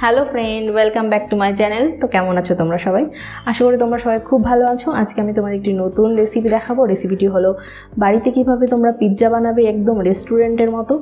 Hello friend, welcome back to my channel. তো কেমন আছো তোমরা সবাই? আশা করি তোমরা সবাই খুব ভালো আছো। আজকে আমি তোমাদের একটি নতুন রেসিপি দেখাবো। রেসিপিটি হলো বাড়িতে কিভাবে তোমরা পিৎজা বানাবে একদম রেস্টুরেন্টের মতো।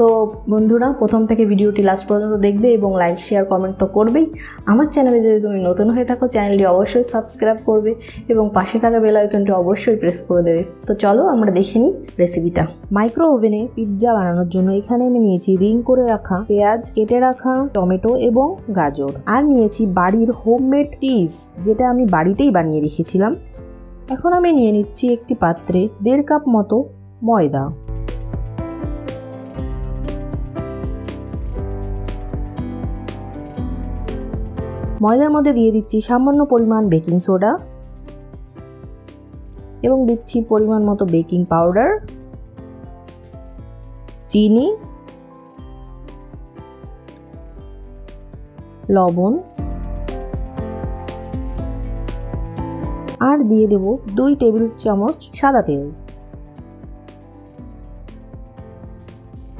তো বন্ধুরা, প্রথম থেকে ভিডিওটি লাস্ট পর্যন্ত দেখবে এবং লাইক শেয়ার কমেন্ট তো করবেই। আমার চ্যানেলে যদি তুমি নতুন হয়ে থাকো, চ্যানেলটি অবশ্যই সাবস্ক্রাইব করবে এবং পাশে থাকা বেল আইকনটি অবশ্যই প্রেস করে দেবে। তো চলো আমরা দেখে নিই রেসিপিটা। মাইক্রো ওভেনে পিৎজা বানানোর জন্য এখানে আমি নিয়েছি রিং করে রাখা পেঁয়াজ, কেটে রাখা টমেটো এবং গাজর, আর নিয়েছি বাড়ির হোমমেড চিজ, যেটা আমি বাড়িতেই বানিয়ে রেখেছিলাম। এখন আমি নিয়ে নিচ্ছি একটি পাত্রে 1.5 কাপ মতো ময়দা। ময়দার মধ্যে দিয়ে দিচ্ছি সামান্য পরিমাণ বেকিং সোডা এবং দিচ্ছি পরিমাণ মতো বেকিং পাউডার, চিনি, লবণ, আর দিয়ে দেব 2 টেবিল চামচ সাদা তেল।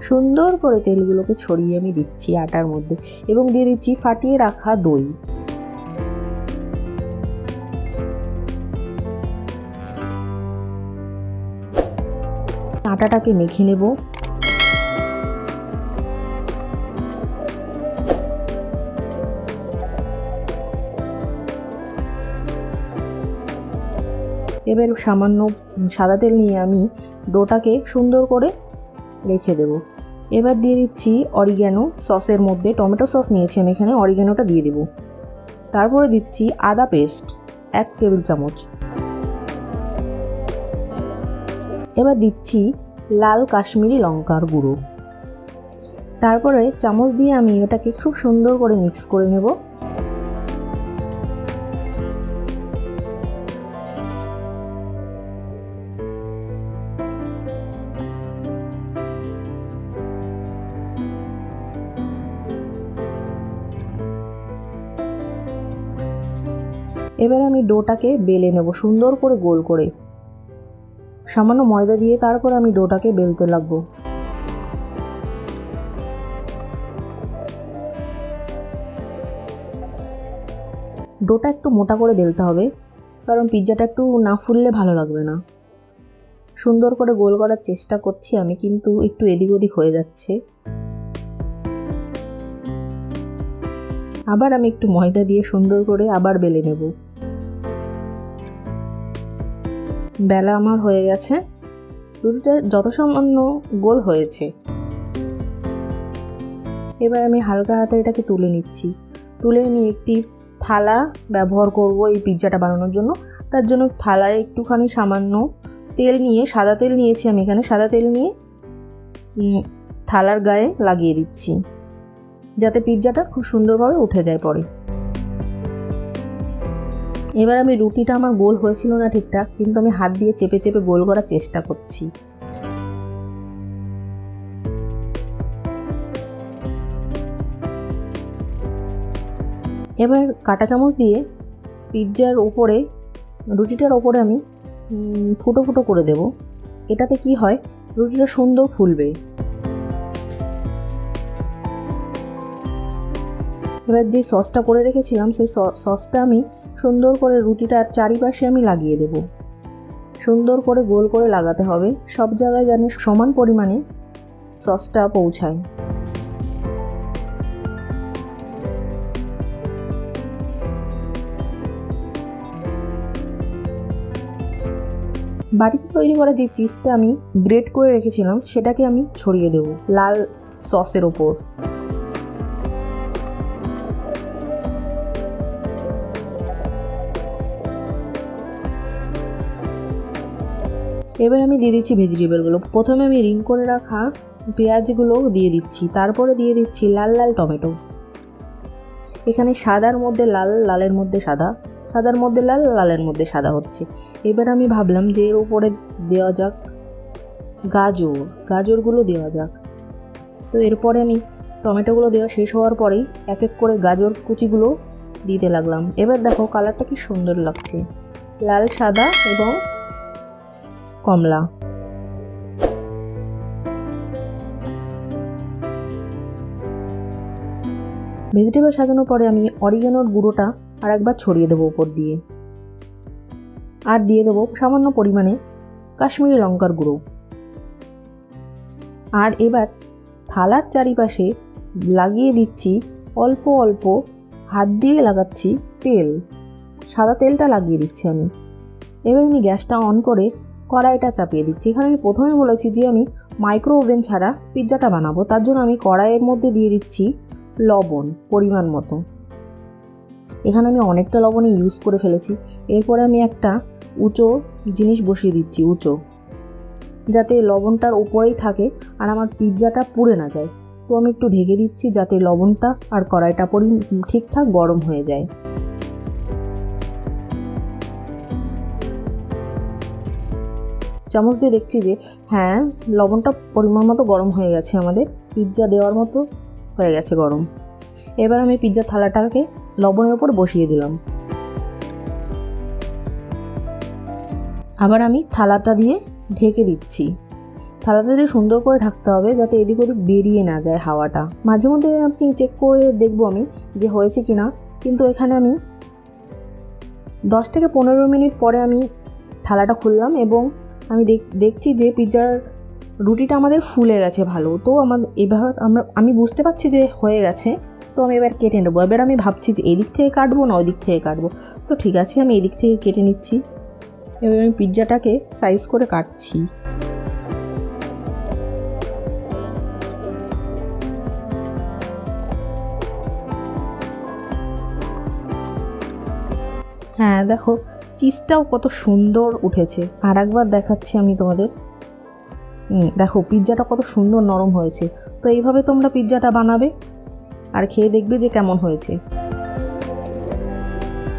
সুন্দর করে তেলগুলোকে ছড়িয়ে আমি দিচ্ছি আটার মধ্যে এবং দিয়ে দিচ্ছি ফাটিয়ে রাখা দই। আটাটাকে মেখে নেব। এবার সামান্য সাদা তেল নিয়ে আমি ডোটাকে সুন্দর করে রেখে দেব। এবার দিয়ে দিচ্ছি অরিগ্যানো সসের মধ্যে, টমেটো সস নিয়েছি আমি এখানে, অরিগ্যানোটা দিয়ে দেব। তারপরে দিচ্ছি আদা পেস্ট 1 টেবিল চামচ। এবার দিচ্ছি লাল কাশ্মীরি লঙ্কার গুঁড়ো। তারপরে চামচ দিয়ে আমি এটাকে খুব সুন্দর করে মিক্স করে নেব। এবার আমি ডোটাকে বেলে নেব সুন্দর করে গোল করে, সামান্য ময়দা দিয়ে তারপর আমি ডোটাকে বেলতে লাগবো। ডোটা একটু মোটা করে বেলতে হবে, কারণ পিৎজাটা একটু না ফুললে ভালো লাগবে না। সুন্দর করে গোল করার চেষ্টা করছি আমি, কিন্তু একটু এদিক ওদিক হয়ে যাচ্ছে। আবার আমি একটু ময়দা দিয়ে সুন্দর করে আবার বেলে নেব। বেলা আমার হয়ে গেছে, রুটিটা যত সামান্য গোল হয়েছে। এবার আমি হালকা হাতে এটাকে তুলে নিচ্ছি। তুলে নিয়ে একটি থালা ব্যবহার করব এই পিৎজাটা বানানোর জন্য। তার জন্য থালায় একটুখানি সামান্য তেল নিয়ে, সাদা তেল নিয়েছি আমি এখানে, সাদা তেল নিয়ে থালার গায়ে লাগিয়ে দিচ্ছি, যাতে পিৎজাটা খুব সুন্দরভাবে উঠে যায় পরে। এবার আমি রুটিটা আমার গোল হয়েছিল না ঠিকঠাক, কিন্তু আমি হাত দিয়ে চেপে চেপে গোল করার চেষ্টা করছি। এবার কাঁটা চামচ দিয়ে পিৎজার ওপরে, রুটিটার ওপরে আমি ফুটো ফুটো করে দেব। এটাতে কি হয়, রুটিটা সুন্দর ফুলবে। এবার যে সসটা করে রেখেছিলাম সেই সসটা আমি সুন্দর করে রুটিটার চারিপাশে আমি লাগিয়ে দেব। সুন্দর করে গোল করে লাগাতে হবে, সব জায়গায় যেন সমান পরিমাণে সসটা পৌঁছায়। বাড়িতে তৈরি করা যে চিজটা আমি গ্রেট করে রেখেছিলাম সেটাকে আমি ছড়িয়ে দেব লাল সসের ওপর। এবার আমি দিয়ে দিচ্ছি ভেজিটেবলগুলো। প্রথমে আমি রিং করে রাখা পেঁয়াজগুলো দিয়ে দিচ্ছি, তারপরে দিয়ে দিচ্ছি লাল লাল টমেটো। এখানে সাদার মধ্যে লাল, লালের মধ্যে সাদা, সাদার মধ্যে লাল, লালের মধ্যে সাদা হচ্ছে। এবার আমি ভাবলাম যে এর উপরে দেওয়া যাক গাজরগুলো দেওয়া যাক। তো এরপরে আমি টমেটোগুলো দেওয়া শেষ হওয়ার পরেই এক এক করে গাজর কুচিগুলো দিতে লাগলাম। এবার দেখো কালারটা কি সুন্দর লাগছে, লাল, সাদা এবং কমলা। ভেজিটেবল সাজানোর পরে আমি অরিগানোর গুঁড়োটা আর একবার ছড়িয়ে দেবো উপর দিয়ে, আর দিয়ে দেবো সামান্য পরিমাণে কাশ্মীরি লঙ্কার গুঁড়ো। আর এবার থালার চারিপাশে লাগিয়ে দিচ্ছি অল্প অল্প, হাত দিয়ে লাগাচ্ছি তেল, সাদা তেলটা লাগিয়ে দিচ্ছি আমি। এবার আমি গ্যাসটা অন করে কড়াইটা চাপিয়ে দিচ্ছি। এখানে আমি প্রথমে বলেছি যে আমি মাইক্রো ওভেন ছাড়া পিৎজাটা বানাবো, তার জন্য আমি কড়াইয়ের মধ্যে দিয়ে দিচ্ছি লবণ পরিমাণ মতো। এখানে আমি অনেকটা লবণই ইউজ করে ফেলেছি। এরপরে আমি একটা উঁচু জিনিস বসিয়ে দিচ্ছি, উঁচু, যাতে লবণটার উপরেই থাকে আর আমার পিৎজাটা পুড়ে না যায়। তো আমি একটু ঢেকে দিচ্ছি যাতে লবণটা আর কড়াইটা ঠিকঠাক গরম হয়ে যায়। চামচ দিয়ে দেখছি যে হ্যাঁ, লবণটা পরিমাণ মতো গরম হয়ে গেছে, আমাদের পিৎজা দেওয়ার মতো হয়ে গেছে গরম। এবার আমি পিৎজার থালাটাকে লবণের উপর বসিয়ে দিলাম। আবার আমি থালাটা দিয়ে ঢেকে দিচ্ছি। থালাটা দিয়ে সুন্দর করে ঢাকতে হবে যাতে এদিক ওদিক বেরিয়ে না যায় হাওয়াটা। মাঝে মধ্যে আপনি চেক করে দেখবো আমি যে হয়েছে কি না, কিন্তু এখানে আমি 10 থেকে 15 মিনিট পরে আমি থালাটা খুললাম এবং আমি দেখছি যে পিৎজার রুটিটা আমাদের ফুলে গেছে ভালো। তো এবার আমি বুঝতে পারছি যে হয়ে গেছে। তো আমি এবার কেটে নেবো। এবার আমি ভাবছি যে এদিক থেকে কাটবো না ওই দিক থেকে কাটবো। তো ঠিক আছে, আমি এদিক থেকে কেটে নিচ্ছি। এবার আমি পিৎজাটাকে সাইজ করে কাটছি। হ্যাঁ দেখো, চিজটাও কত সুন্দর উঠেছে। আর একবার দেখাচ্ছি আমি তোমাদের। দেখো পিৎজাটা কত সুন্দর নরম হয়েছে। তো এইভাবে তোমরা পিৎজাটা বানাবে আর খেয়ে দেখবে যে কেমন হয়েছে।